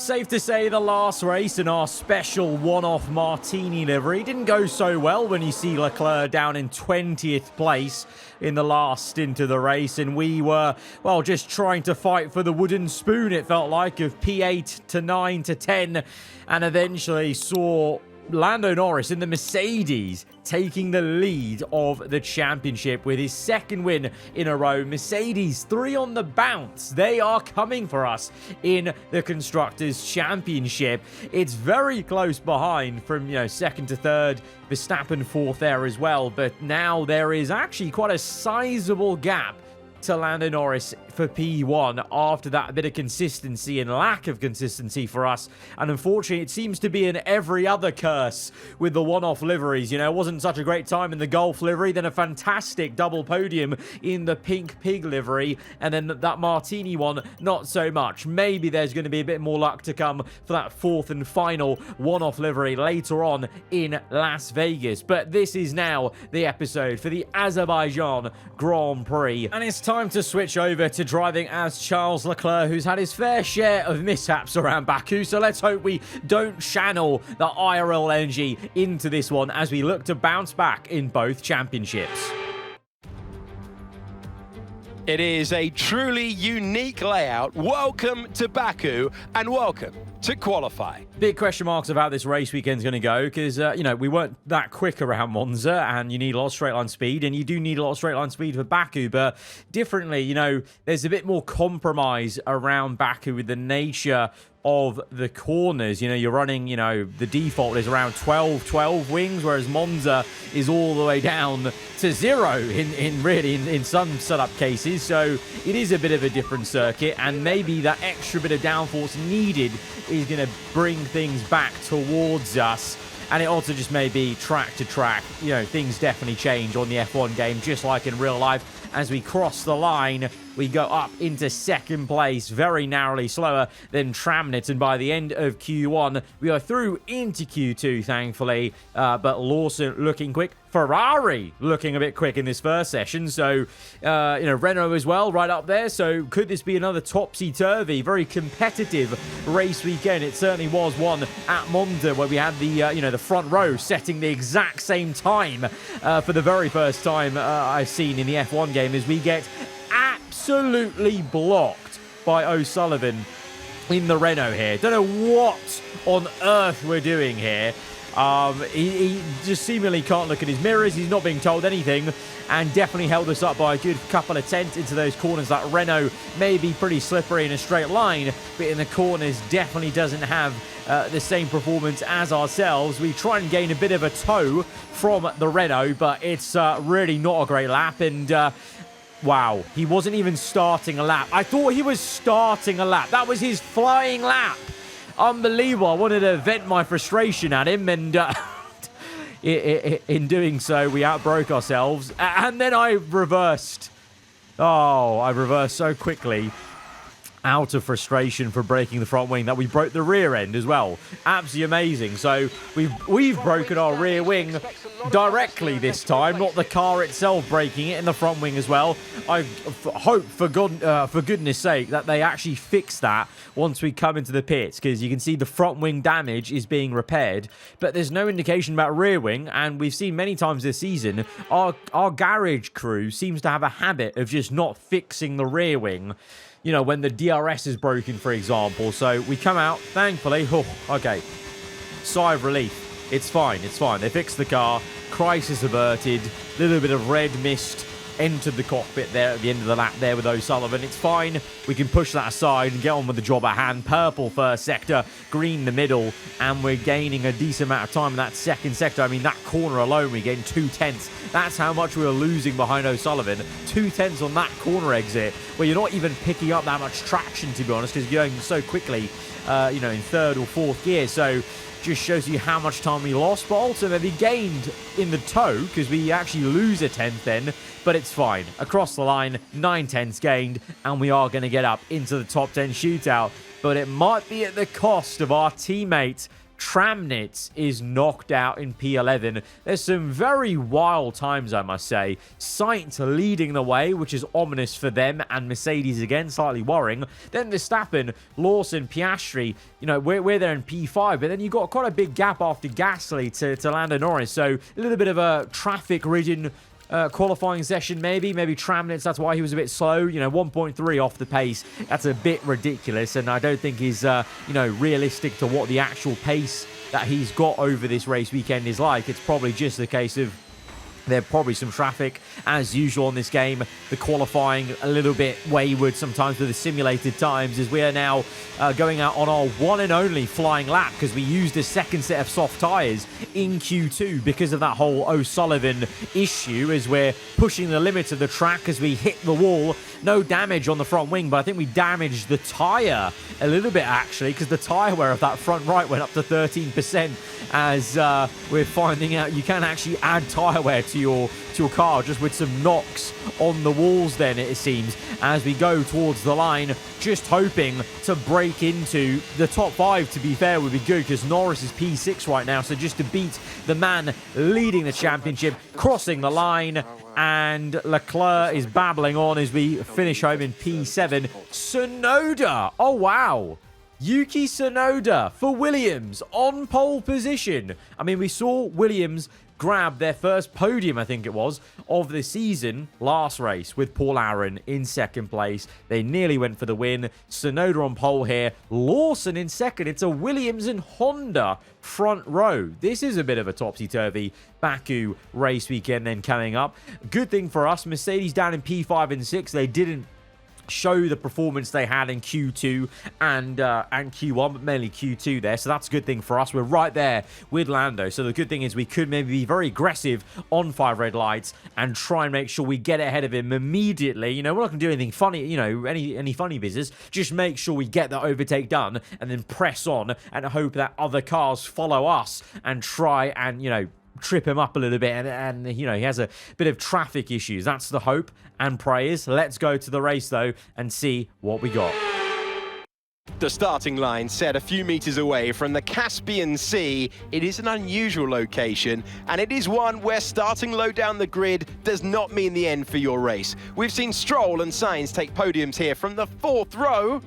Safe to say the last race in our special one-off Martini livery didn't go so well when you see Leclerc down in 20th place in the last stint of the race, and we were, well, just trying to fight for the wooden spoon, it felt like, of P8 to 9 to 10, and eventually saw Lando Norris in the Mercedes taking the lead of the championship with his second win in a row. Mercedes 3 on the bounce. They are coming for us in the Constructors' Championship. It's very close behind from, second to third. Verstappen fourth there as well. But now there is actually quite a sizable gap to Lando Norris for P1 after that bit of consistency and lack of consistency for us. And unfortunately, it seems to be an every other curse with the one-off liveries. It wasn't such a great time in the Golf livery, then a fantastic double podium in the Pink Pig livery, and then that Martini one, not so much. Maybe there's going to be a bit more luck to come for that fourth and final one-off livery later on in Las Vegas. But this is now the episode for the Azerbaijan Grand Prix, and it's time to switch over to driving as Charles Leclerc, who's had his fair share of mishaps around Baku. So let's hope we don't channel the IRL energy into this one as we look to bounce back in both championships. It is a truly unique layout. Welcome to Baku and welcome to qualify. Big question marks of how this race weekend's going to go because, we weren't that quick around Monza and you need a lot of straight line speed, and you do need a lot of straight line speed for Baku, but differently, there's a bit more compromise around Baku with the nature of the corners. You're running, the default is around 12 wings, whereas Monza is all the way down to 0 in some setup cases. So it is a bit of a different circuit, and maybe that extra bit of downforce needed is going to bring things back towards us. And it also just may be track to track. Things definitely change on the F1 game, just like in real life. As we cross the line, we go up into second place, very narrowly slower than Tramnit. And by the end of Q1, we are through into Q2, thankfully. But Lawson looking quick. Ferrari looking a bit quick in this first session. So, Renault as well, right up there. So could this be another topsy-turvy, very competitive race weekend? It certainly was one at Monza where we had the front row setting the exact same time for the very first time I've seen in the F1 game, as we get absolutely blocked by O'Sullivan in the Renault here. Don't know what on earth we're doing here. He just seemingly can't look at his mirrors. He's not being told anything, and definitely held us up by a good couple of tenths into those corners. That Renault may be pretty slippery in a straight line, but in the corners definitely doesn't have the same performance as ourselves. We try and gain a bit of a toe from the Renault, but it's really not a great lap. And wow, he wasn't even starting a lap. I thought he was starting a lap. That was his flying lap. Unbelievable. I wanted to vent my frustration at him, and in doing so, we outbroke ourselves. And then I reversed. Oh, I reversed so quickly out of frustration for breaking the front wing that we broke the rear end as well. Absolutely amazing. So we've broken our rear wing directly this time, not the car itself breaking it, in the front wing as well. I hope for goodness sake that they actually fix that once we come into the pits, because you can see the front wing damage is being repaired, but there's no indication about rear wing. And we've seen many times this season our garage crew seems to have a habit of just not fixing the rear wing, when the DRS is broken, for example. So we come out, thankfully. Oh, okay. Sigh of relief. It's fine. They fixed the car. Crisis averted. Little bit of red mist entered the cockpit there at the end of the lap there with O'Sullivan. It's fine. We can push that aside and get on with the job at hand. Purple first sector, green the middle, and we're gaining a decent amount of time in that second sector. I mean, that corner alone, we gained 2 tenths. That's how much we were losing behind O'Sullivan. 2 tenths on that corner exit, where you're not even picking up that much traction, to be honest, because you're going so quickly, in third or fourth gear. So just shows you how much time we lost, but ultimately gained in the toe, because we actually lose a tenth then, but it's fine. Across the line, 9 tenths gained, and we are going to get up into the top 10 shootout, but it might be at the cost of our teammate Tramnitz is knocked out in P11. There's some very wild times, I must say. Sainz leading the way, which is ominous for them, and Mercedes again, slightly worrying. Then Verstappen, Lawson, Piastri, you know, we're there in P5, but then you've got quite a big gap after Gasly to Lando Norris. So a little bit of a traffic-ridden qualifying session, maybe Tramnitz, that's why he was a bit slow. You know, 1.3 off the pace. That's a bit ridiculous, and I don't think is you know, realistic to what the actual pace that he's got over this race weekend is like. It's probably just a case of there's probably some traffic, as usual in this game. The qualifying a little bit wayward sometimes with the simulated times, as we are now going out on our one and only flying lap, because we used a second set of soft tyres in Q2 because of that whole O'Sullivan issue, as we're pushing the limits of the track as we hit the wall. No damage on the front wing, but I think we damaged the tyre a little bit, actually, because the tyre wear of that front right went up to 13%, as we're finding out you can actually add tyre wear to your car just with some knocks on the walls then, it seems, as we go towards the line, just hoping to break into the top 5. To be fair, would be good, because Norris is P6 right now, so just to beat the man leading the championship, crossing the line, and Leclerc is babbling on as we finish home in P7. Tsunoda, oh wow, Yuki Tsunoda for Williams on pole position. I mean, we saw Williams grab their first podium, I think it was, of the season last race with Paul Aaron in second place. They nearly went for the win. Tsunoda on pole here. Lawson in second. It's a Williams and Honda front row. This is a bit of a topsy-turvy Baku race weekend then coming up. Good thing for us, Mercedes down in P5 and 6. They didn't show the performance they had in Q2 and Q1, but mainly Q2 there. So that's a good thing for us. We're right there with Lando. So the good thing is we could maybe be very aggressive on 5 red lights and try and make sure we get ahead of him immediately. You know, we're not going to do anything funny, you know, any funny business. Just make sure we get that overtake done and then press on and hope that other cars follow us and try and, you know, trip him up a little bit, and you know, he has a bit of traffic issues. That's the hope and prayers. Let's go to the race though and see what we got. The starting line set a few meters away from the Caspian Sea. It is an unusual location, and it is one where starting low down the grid does not mean the end for your race. We've seen Stroll and Sainz take podiums here from the 4th row.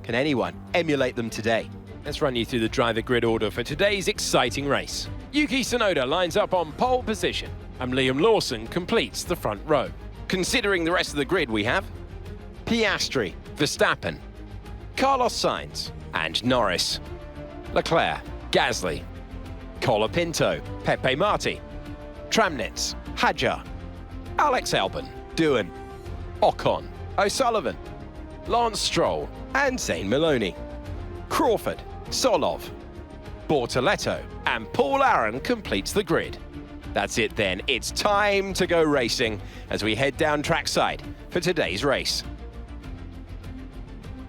Can anyone emulate them today? Let's run you through the driver grid order for today's exciting race. Yuki Tsunoda lines up on pole position, and Liam Lawson completes the front row. Considering the rest of the grid, we have Piastri, Verstappen, Carlos Sainz, and Norris, Leclerc, Gasly, Colapinto, Pepe Marti, Tramnitz, Hadjar, Alex Albon, Doohan, Ocon, O'Sullivan, Lance Stroll, and Zane Maloney. Crawford, Solov, Bortoletto, and Paul Aaron completes the grid. That's it then. It's time to go racing as we head down trackside for today's race.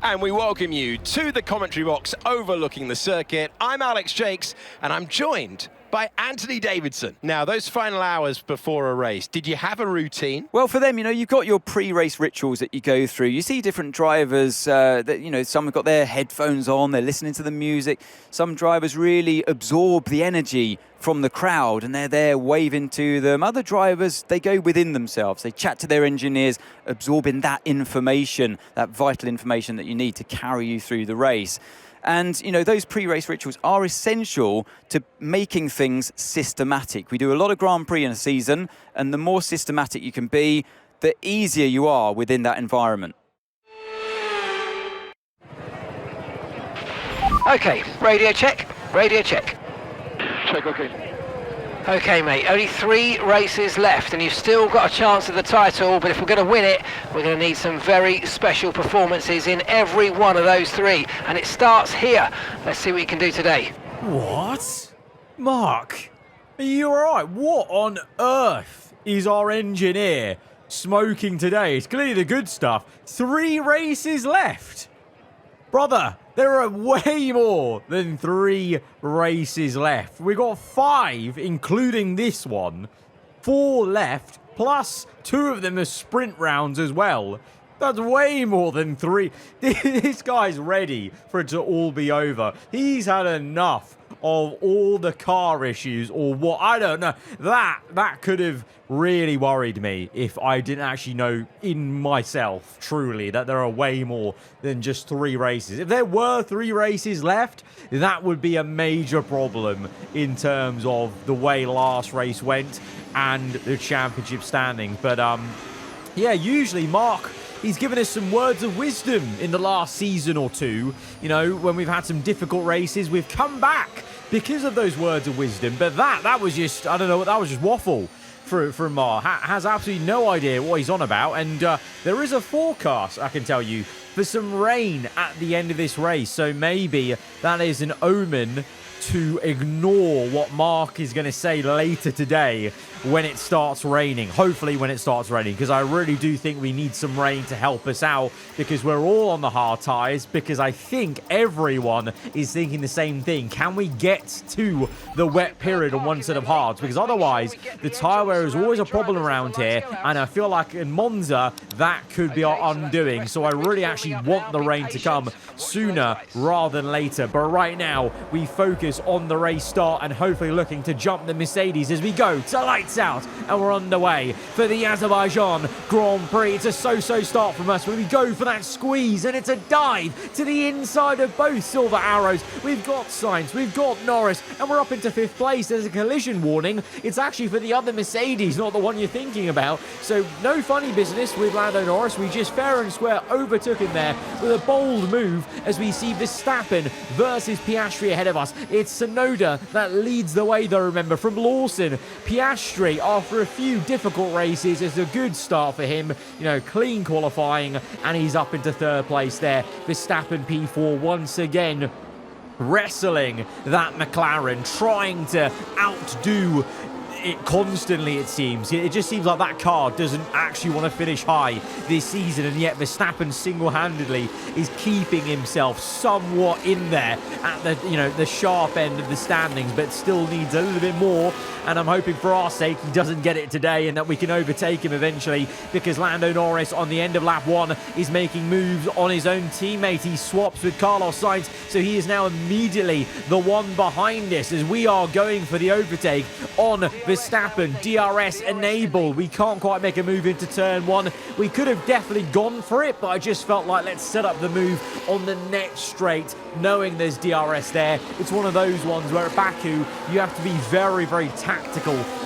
And we welcome you to the commentary box overlooking the circuit. I'm Alex Jakes, and I'm joined by Anthony Davidson. Now, those final hours before a race, did you have a routine? Well, for them, you know, you've got your pre-race rituals that you go through. You see different drivers that, you know, some have got their headphones on, they're listening to the music. Some drivers really absorb the energy from the crowd and they're there waving to them. Other drivers, they go within themselves. They chat to their engineers, absorbing that information, that vital information that you need to carry you through the race. And, you know, those pre-race rituals are essential to making things systematic. We do a lot of Grand Prix in a season, and the more systematic you can be, the easier you are within that environment. Okay, radio check, radio check. Check, okay. Okay, mate, only 3 races left and you've still got a chance at the title, but if we're going to win it, we're going to need some very special performances in every one of those 3, and it starts here. Let's see what you can do today. What? Mark, are you alright? What on earth is our engineer smoking today? It's clearly the good stuff. 3 races left. Brother, there are way more than 3 races left. We got 5, including this one. 4 left, plus 2 of them are sprint rounds as well. That's way more than 3. This guy's ready for it to all be over. He's had enough of all the car issues or what, I don't know. That could have really worried me if I didn't actually know in myself, truly, that there are way more than just 3 races. If there were 3 races left, that would be a major problem in terms of the way last race went and the championship standing. But, yeah, usually Mark, he's given us some words of wisdom in the last season or two. You know, when we've had some difficult races, we've come back because of those words of wisdom. But that was just, I don't know, that was just waffle from Mar. Has absolutely no idea what he's on about. And there is a forecast, I can tell you, for some rain at the end of this race. So maybe that is an omen to ignore what Mark is going to say later today when it starts raining. Hopefully when it starts raining, because I really do think we need some rain to help us out, because we're all on the hard tyres, because I think everyone is thinking the same thing. Can we get to the wet period on one set of hards? Because otherwise the tyre wear is always a problem around here, and I feel like in Monza that could be our undoing. So I really actually want the rain to come sooner rather than later. But right now we focus on the race start and hopefully looking to jump the Mercedes as we go to lights out, and we're underway for the Azerbaijan Grand Prix. It's a so-so start from us when we go for that squeeze, and it's a dive to the inside of both Silver Arrows. We've got Sainz, we've got Norris, and we're up into 5th place. There's a collision warning. It's actually for the other Mercedes, not the one you're thinking about. So no funny business with Lando Norris. We just fair and square overtook him there with a bold move as we see Verstappen versus Piastri ahead of us. It's Tsunoda that leads the way though, remember, from Lawson. Piastri, after a few difficult races, it's a good start for him. You know, clean qualifying, and he's up into 3rd place there. Verstappen P4 once again wrestling that McLaren, trying to outdo it constantly, it seems. It just seems like that car doesn't actually want to finish high this season, and yet Verstappen single-handedly is keeping himself somewhat in there at the, you know, the sharp end of the standings, but still needs a little bit more. And I'm hoping for our sake he doesn't get it today and that we can overtake him eventually, because Lando Norris on the end of lap 1 is making moves on his own teammate. He swaps with Carlos Sainz, so he is now immediately the one behind us as we are going for the overtake on Verstappen. DRS enabled. We can't quite make a move into turn 1. We could have definitely gone for it, but I just felt like let's set up the move on the next straight, knowing there's DRS there. It's one of those ones where at Baku you have to be very, very tactical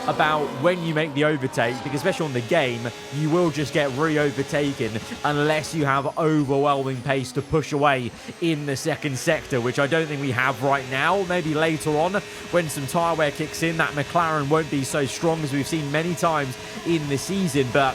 about when you make the overtake, because especially on the game, you will just get re-overtaken unless you have overwhelming pace to push away in the second sector, which I don't think we have right now. Maybe later on when some tyre wear kicks in, that McLaren won't be so strong as we've seen many times in the season. But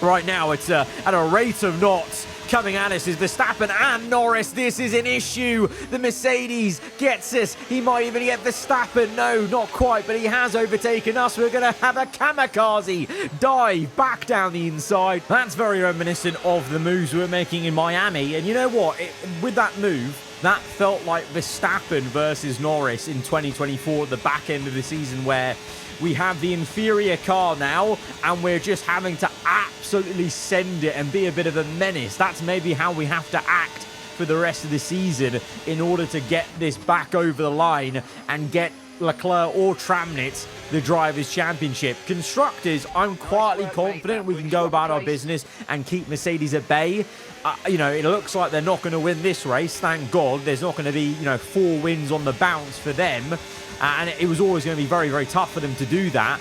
right now it's at a rate of knots. Coming at us is Verstappen and Norris. This is an issue. The Mercedes gets us. He might even get Verstappen. No, not quite, but he has overtaken us. We're going to have a kamikaze dive back down the inside. That's very reminiscent of the moves we were making in Miami. And you know what? With that move, that felt like Verstappen versus Norris in 2024 at the back end of the season, where we have the inferior car now and we're just having to absolutely send it and be a bit of a menace. That's maybe how we have to act for the rest of the season in order to get this back over the line and get Leclerc or Tramnitz the Drivers' Championship. Constructors, I'm quietly confident we can go about our business and keep Mercedes at bay. You know, it looks like they're not going to win this race, thank God. There's not going to be, you know, 4 wins on the bounce for them. And it was always going to be very, very tough for them to do that,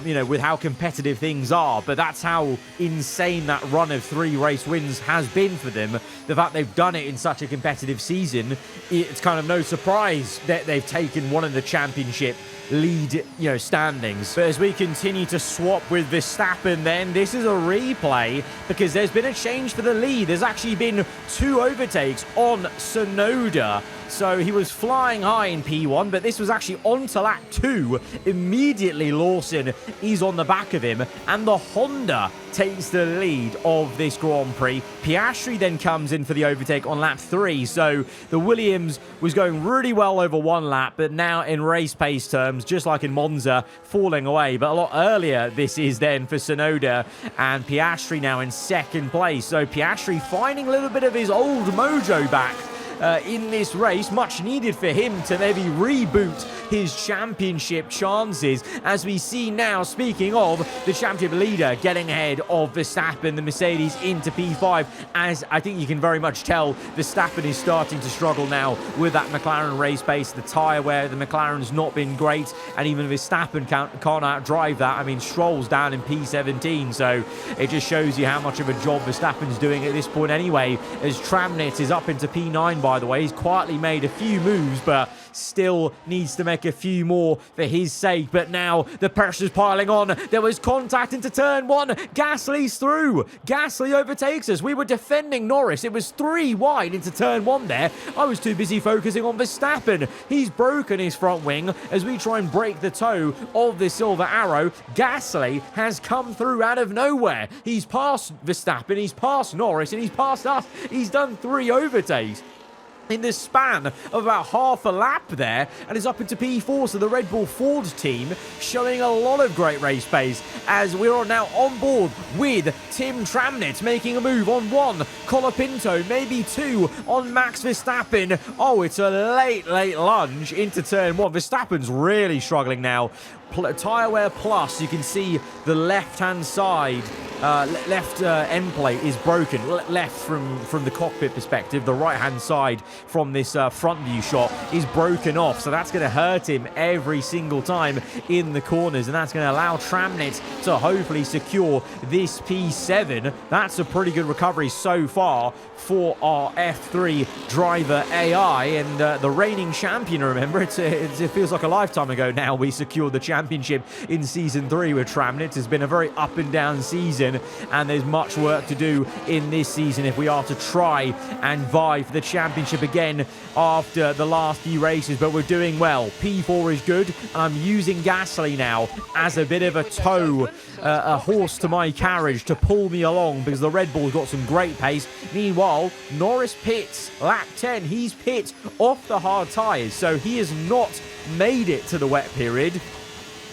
you know, with how competitive things are. But that's how insane that run of 3 race wins has been for them. The fact they've done it in such a competitive season, it's kind of no surprise that they've taken one of the championship lead, you know, standings. But as we continue to swap with Verstappen, then this is a replay because there's been a change for the lead. There's actually been 2 overtakes on Tsunoda. So he was flying high in P1, but this was actually onto lap 2. Immediately Lawson is on the back of him, and the Honda takes the lead of this Grand Prix. Piastri then comes in for the overtake on lap 3. So the Williams was going really well over 1 lap, but now in race pace terms, just like in Monza, falling away. But a lot earlier this is then for Tsunoda, and Piastri now in 2nd place. So Piastri finding a little bit of his old mojo back in this race. Much needed for him to maybe reboot his championship chances, as we see now, speaking of the championship leader getting ahead of Verstappen, the Mercedes into P5, as I think you can very much tell Verstappen is starting to struggle now with that McLaren race pace, the tyre wear. The McLaren's not been great, and even Verstappen can't outdrive that. I mean, Stroll's down in P17, so it just shows you how much of a job Verstappen's doing at this point anyway, as Tramnitz is up into P9, by the way. He's quietly made a few moves, but still needs to make a few more for his sake. But now the pressure's piling on. There was contact into turn 1. Gasly's through. Gasly overtakes us. We were defending Norris. It was 3 wide into turn 1 there. I was too busy focusing on Verstappen. He's broken his front wing as we try and break the toe of the Silver Arrow. Gasly has come through out of nowhere. He's passed Verstappen, he's passed Norris, and he's passed us. He's done 3 overtakes in the span of about half a lap there, and is up into P4. So the Red Bull Ford team showing a lot of great race pace, as we're now on board with Tim Tramnitz making a move on 1, Colapinto maybe 2 on Max Verstappen. Oh, it's a late lunge into turn 1. Verstappen's really struggling now. Tyre wear plus, you can see the left-hand side, left end plate is broken, left from the cockpit perspective. The right-hand side from this front view shot is broken off, so that's going to hurt him every single time in the corners, and that's going to allow Tramnitz to hopefully secure this P7. That's a pretty good recovery so far for our F3 driver AI, and the reigning champion. Remember, it feels like a lifetime ago now we secured the championship in season 3 with Tramnitz. It's been a very up and down season, and there's much work to do in this season if we are to try and vie for the championship again after the last few races. But we're doing well. P4 is good, and I'm using Gasly now as a bit of a tow, a horse to my carriage to pull me along, because the Red Bull's got some great pace. Meanwhile, Norris pits lap 10. He's pit off the hard tyres, so he has not made it to the wet period.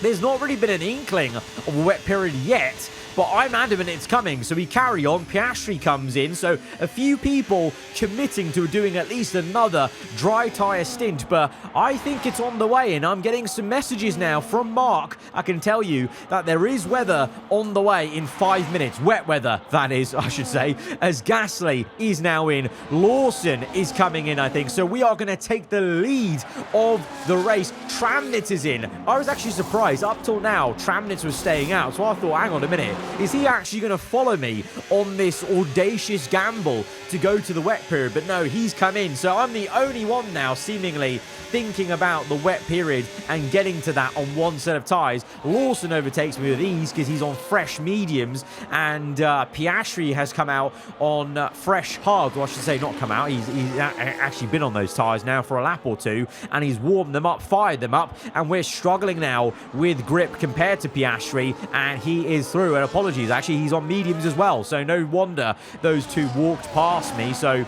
There's not really been an inkling of a wet period yet, but I'm adamant it's coming, so we carry on. Piastri comes in, so a few people committing to doing at least another dry tyre stint, but I think it's on the way, and I'm getting some messages now from Mark. I can tell you that there is weather on the way in 5 minutes. Wet weather, that is, I should say, as Gasly is now in. Lawson is coming in, I think, so we are going to take the lead of the race. Tramnitz is in. I was actually surprised. Up till now, Tramnitz was staying out, so I thought, hang on a minute. Is he actually going to follow me on this audacious gamble to go to the wet period? But no, he's come in. So I'm the only one now seemingly thinking about the wet period and getting to that on 1 set of tyres. Lawson overtakes me with ease because he's on fresh mediums, and Piastri has come out on fresh hards. Well, I should say not come out. He's actually been on those tyres now for a lap or 2, and he's warmed them up, fired them up, and we're struggling now with grip compared to Piastri, and he is through. And apologies, actually, he's on mediums as well, so no wonder those two walked past me. So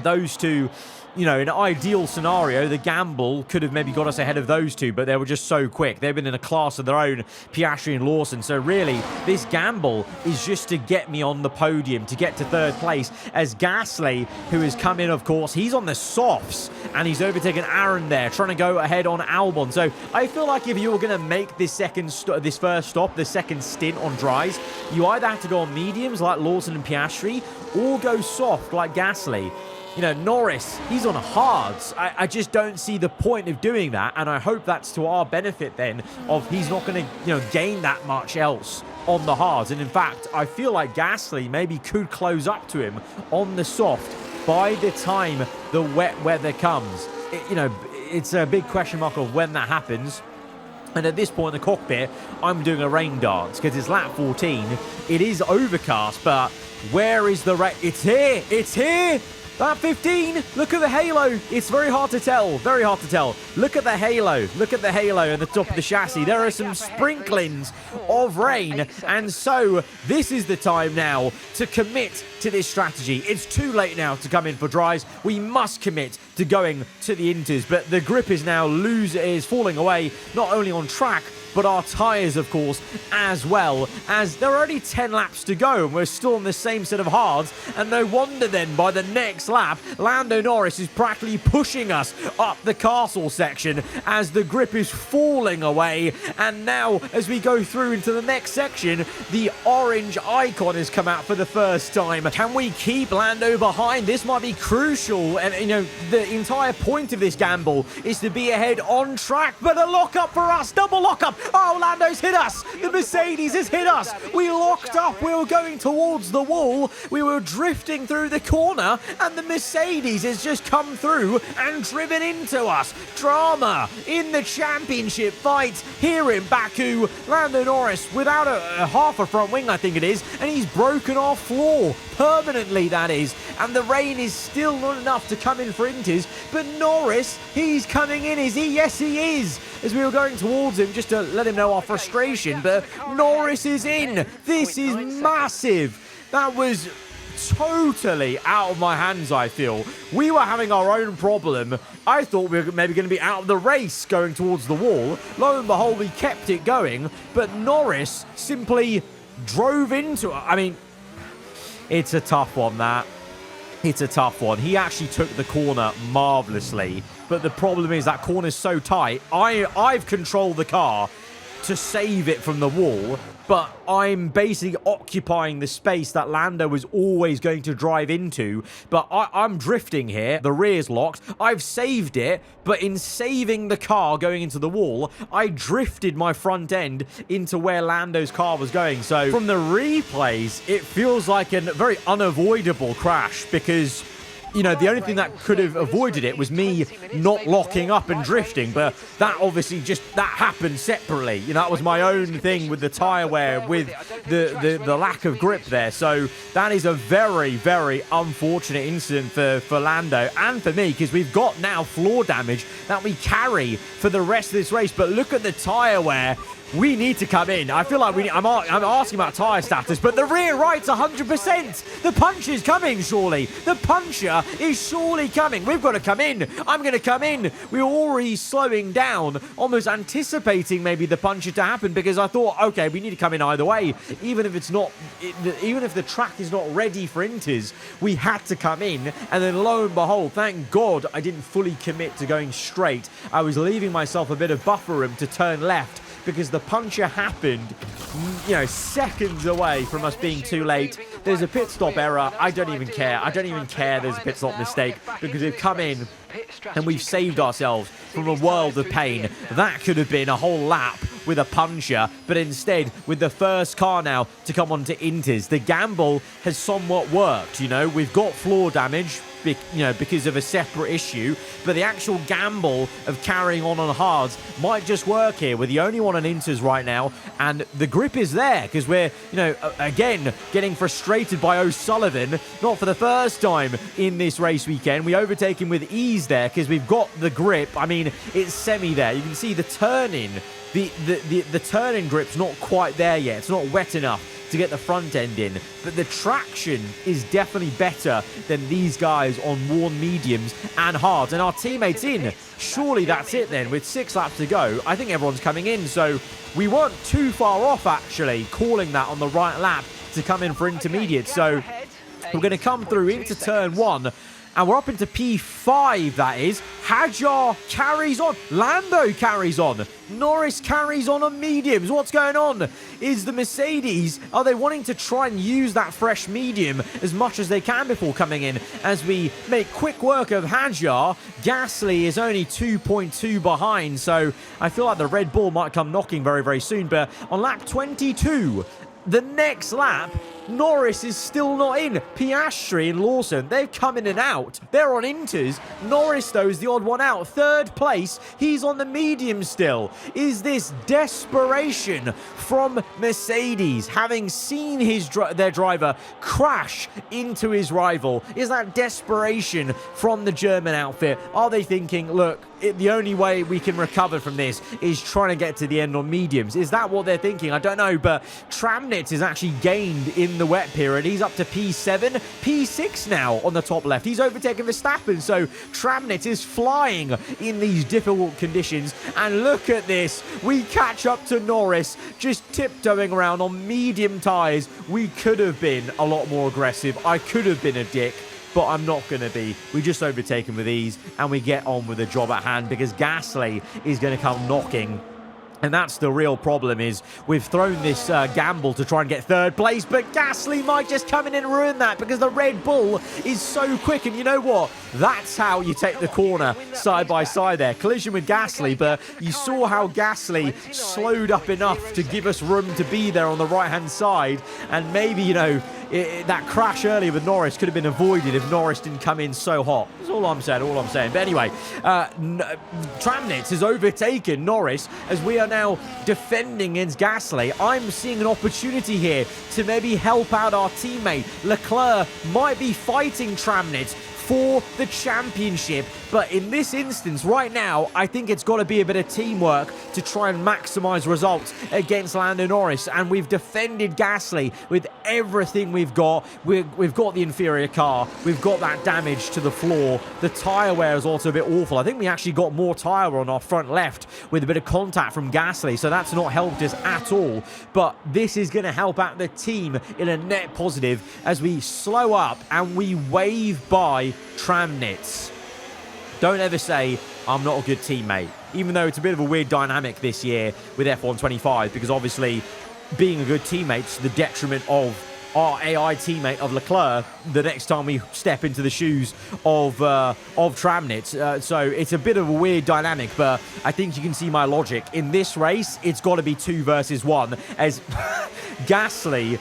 those two, you know, in an ideal scenario, the gamble could have maybe got us ahead of those two, but they were just so quick. They've been in a class of their own, Piastri and Lawson. So really, this gamble is just to get me on the podium, to get to 3rd place, as Gasly, who has come in, of course, he's on the softs, and he's overtaken Aaron there, trying to go ahead on Albon. So I feel like if you're going to make this first stop, the second stint on dries, you either have to go on mediums like Lawson and Piastri, or go soft like Gasly. You know, Norris, he's on hards. I just don't see the point of doing that, and I hope that's to our benefit then, of he's not going to, you know, gain that much else on the hards. And in fact, I feel like Gasly maybe could close up to him on the soft by the time the wet weather comes. You know, it's a big question mark of when that happens. And at this point in the cockpit, I'm doing a rain dance because it's lap 14. It is overcast, but where is the rain? It's here. It's here. Lap 15, look at the halo. It's very hard to tell, very hard to tell. Look at the halo, look at the halo at the top of the chassis. There are some sprinklings of rain, and so this is the time now to commit to this strategy. It's too late now to come in for dries. We must commit to going to the Inters. But the grip is now falling away, not only on track, but our tyres, of course, as well, as there are only 10 laps to go, and we're still on the same set of hards, and no wonder then, by the next lap, Lando Norris is practically pushing us up the castle section as the grip is falling away, and now, as we go through into the next section, the orange icon has come out for the first time. Can we keep Lando behind? This might be crucial, and, you know, the entire point of this gamble is to be ahead on track, but a lock-up for us, double lock-up. Oh, Lando's hit us. The Mercedes has hit us. We locked up. We were going towards the wall. We were drifting through the corner, and the Mercedes has just come through and driven into us. Drama in the championship fight here in Baku. Lando Norris without a half a front wing, I think it is, and he's broken our floor. Permanently, that is. And the rain is still not enough to come in for Inters. But Norris, he's coming in, is he? Yes, he is. As we were going towards him, just to let him know our frustration. But Norris is in. This is massive. That was totally out of my hands, I feel. We were having our own problem. I thought we were maybe going to be out of the race going towards the wall. Lo and behold, we kept it going. But Norris simply drove into it. I mean, it's a tough one, that. It's a tough one. He actually took the corner marvelously. But the problem is that corner's so tight. I've controlled the car to save it from the wall, but I'm basically occupying the space that Lando was always going to drive into. But I'm drifting here. The rear's locked. I've saved it, but in saving the car going into the wall, I drifted my front end into where Lando's car was going. So from the replays, it feels like a very unavoidable crash because, you know, the only thing that could have avoided it was me not locking up and drifting, but that obviously that happened separately. You know, that was my own thing with the tyre wear, with the lack of grip there. So that is a very, very unfortunate incident for Lando and for me, because we've got now floor damage that we carry for the rest of this race. But look at the tyre wear. We need to come in. I feel like I'm asking about tyre status, but the rear right's 100%. The puncher's coming, surely. The puncher is surely coming. We've got to come in. I'm going to come in. We were already slowing down, almost anticipating maybe the puncher to happen, because I thought, okay, we need to come in either way. Even if the track is not ready for Inters, we had to come in. And then lo and behold, thank God I didn't fully commit to going straight. I was leaving myself a bit of buffer room to turn left, because the puncher happened, you know, seconds away from us being too late. There's a pit stop error. I don't even care. I don't even care there's a pit stop mistake, because we've come in and we've saved ourselves from a world of pain. That could have been a whole lap with a puncher, but instead, with the first car now to come on to Inters, the gamble has somewhat worked. You know, we've got floor damage, you know, because of a separate issue, but the actual gamble of carrying on hards might just work here. We're the only one on Inters right now, and the grip is there because we're, you know, again, getting frustrated by O'Sullivan, not for the first time in this race weekend. We overtake him with ease there because we've got the grip. I mean, it's semi there. You can see the turn-in. The turn-in grip's not quite there yet. It's not wet enough to get the front end in, but the traction is definitely better than these guys on worn mediums and hards, and our teammates in. Surely that's it then. With 6 laps to go, I think everyone's coming in, so we weren't too far off actually calling that on the right lap to come in for intermediate. So we're going to come through into turn 1, and we're up into P5, that is. Hadjar carries on. Lando carries on. Norris carries on mediums. What's going on? Is the Mercedes, are they wanting to try and use that fresh medium as much as they can before coming in? As we make quick work of Hadjar, Gasly is only 2.2 behind, so I feel like the Red Bull might come knocking very, very soon. But on lap 22, the next lap, Norris is still not in. Piastri and Lawson, they've come in and out. They're on Inters. Norris, though, is the odd one out. 3rd place, he's on the medium still. Is this desperation from Mercedes, having seen their driver crash into his rival? Is that desperation from the German outfit? Are they thinking, look, the only way we can recover from this is trying to get to the end on mediums. Is that what they're thinking? I don't know, but Tramnitz has actually gained in the wet period. He's up to P7, P6 now on the top left. He's overtaken Verstappen, so Tramnitz is flying in these difficult conditions. And look at this. We catch up to Norris, just tiptoeing around on medium tyres. We could have been a lot more aggressive. I could have been a dick, but I'm not going to be. We just overtake him with ease, and we get on with the job at hand because Gasly is going to come knocking. And that's the real problem, is we've thrown this gamble to try and get third place, but Gasly might just come in and ruin that because the Red Bull is so quick. And you know what? That's how you take the corner side by side there. Collision with Gasly, but you saw how Gasly slowed up enough to give us room to be there on the right-hand side. And maybe, you know, that crash earlier with Norris could have been avoided if Norris didn't come in so hot. That's all I'm saying, But anyway, Tramnitz has overtaken Norris as we are now defending against Gasly. I'm seeing an opportunity here to maybe help out our teammate. Leclerc might be fighting Tramnitz for the championship, but in this instance right now, I think it's got to be a bit of teamwork to try and maximize results against Lando Norris. And we've defended Gasly with everything we've got. We've got the inferior car, we've got that damage to the floor. The tire wear is also a bit awful. I think we actually got more tire on our front left with a bit of contact from Gasly, so that's not helped us at all. But this is going to help out the team in a net positive as we slow up and we wave by Tramnitz. Don't ever say I'm not a good teammate, even though it's a bit of a weird dynamic this year with F1 25, because obviously being a good teammate to the detriment of our AI teammate of Leclerc the next time we step into the shoes of Tramnitz. So it's a bit of a weird dynamic, but I think you can see my logic. In this race, it's got to be 2 versus 1, as Gasly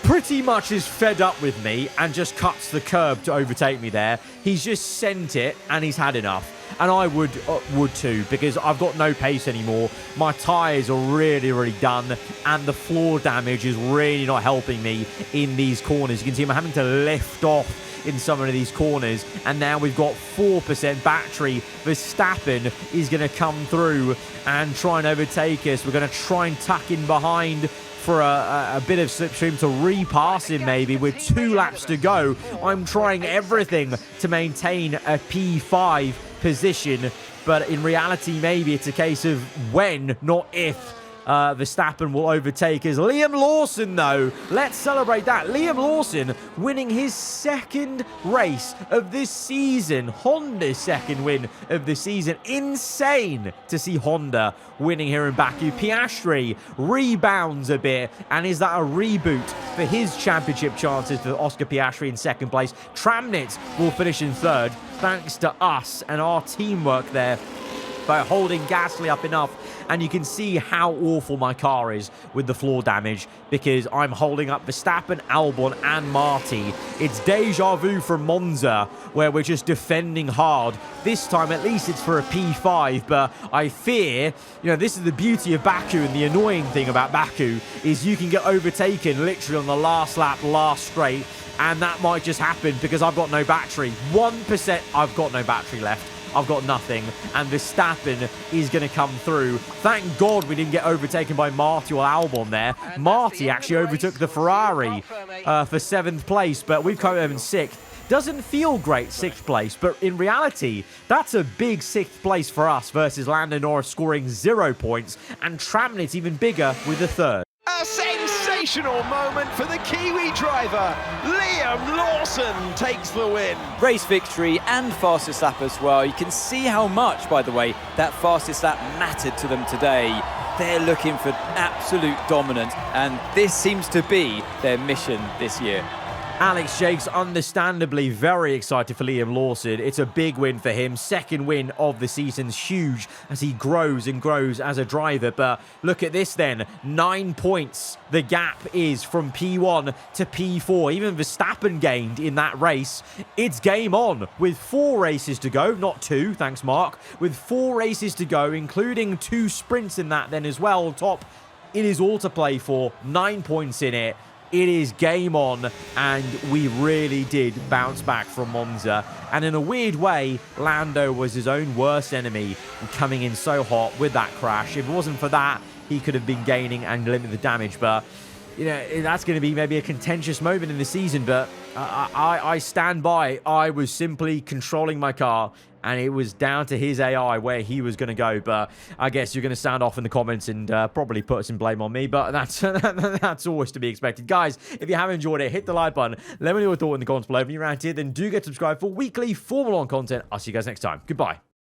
pretty much is fed up with me and just cuts the curb to overtake me there. He's just sent it and he's had enough. And I would too, because I've got no pace anymore. My tyres are really, really done, and the floor damage is really not helping me in these corners. You can see I'm having to lift off in some of these corners, and now we've got 4% battery. Verstappen is going to come through and try and overtake us. We're going to try and tuck in behind for a bit of slipstream to repass him maybe with 2 laps to go. I'm trying everything to maintain a P5 position, but in reality maybe it's a case of when, not if, Verstappen will overtake us. Liam Lawson, though, let's celebrate that. Liam Lawson winning his 2nd race of this season. Honda's 2nd win of the season. Insane to see Honda winning here in Baku. Piastri rebounds a bit, and is that a reboot for his championship chances for Oscar Piastri in 2nd place? Tramnitz will finish in 3rd, thanks to us and our teamwork there by holding Gasly up enough. And you can see how awful my car is with the floor damage, because I'm holding up Verstappen, Albon and Marty. It's deja vu from Monza, where we're just defending hard. This time at least it's for a P5, but I fear, you know, this is the beauty of Baku, and the annoying thing about Baku is you can get overtaken literally on the last lap, last straight, and that might just happen because I've got no battery. 1%, I've got no battery left. I've got nothing, and Verstappen is going to come through. Thank God we didn't get overtaken by Marty or Albon there. Marty actually overtook the Ferrari for 7th place, but we've come in 6th. Doesn't feel great, 6th place, but in reality, that's a big 6th place for us versus Lando Norris scoring 0 points, and Tramnitz even bigger with a 3rd. A sensational moment for the Kiwi driver. Liam Lawson takes the win. Race victory and fastest lap as well. You can see how much, by the way, that fastest lap mattered to them today. They're looking for absolute dominance, and this seems to be their mission this year. Alex Jakes understandably very excited for Liam Lawson. It's a big win for him. 2nd win of the season's huge as he grows and grows as a driver. But look at this then. 9 points the gap is from P1 to P4. Even Verstappen gained in that race. It's game on with 4 races to go. Not 2, thanks Mark. With 4 races to go, including 2 sprints in that then as well. On top, it is all to play for. 9 points in it. it is game on, and we really did bounce back from Monza. And in a weird way, Lando was his own worst enemy, coming in so hot with that crash. If it wasn't for that, he could have been gaining and limited the damage. But you know, that's going to be maybe a contentious moment in the season, but I stand by. I was simply controlling my car, and it was down to his AI where he was going to go. But I guess you're going to sound off in the comments and probably put some blame on me, but that's always to be expected. Guys, if you have enjoyed it, hit the like button. Let me know your thought in the comments below. If you're around here, then do get subscribed for weekly Formula 1 content. I'll see you guys next time. Goodbye.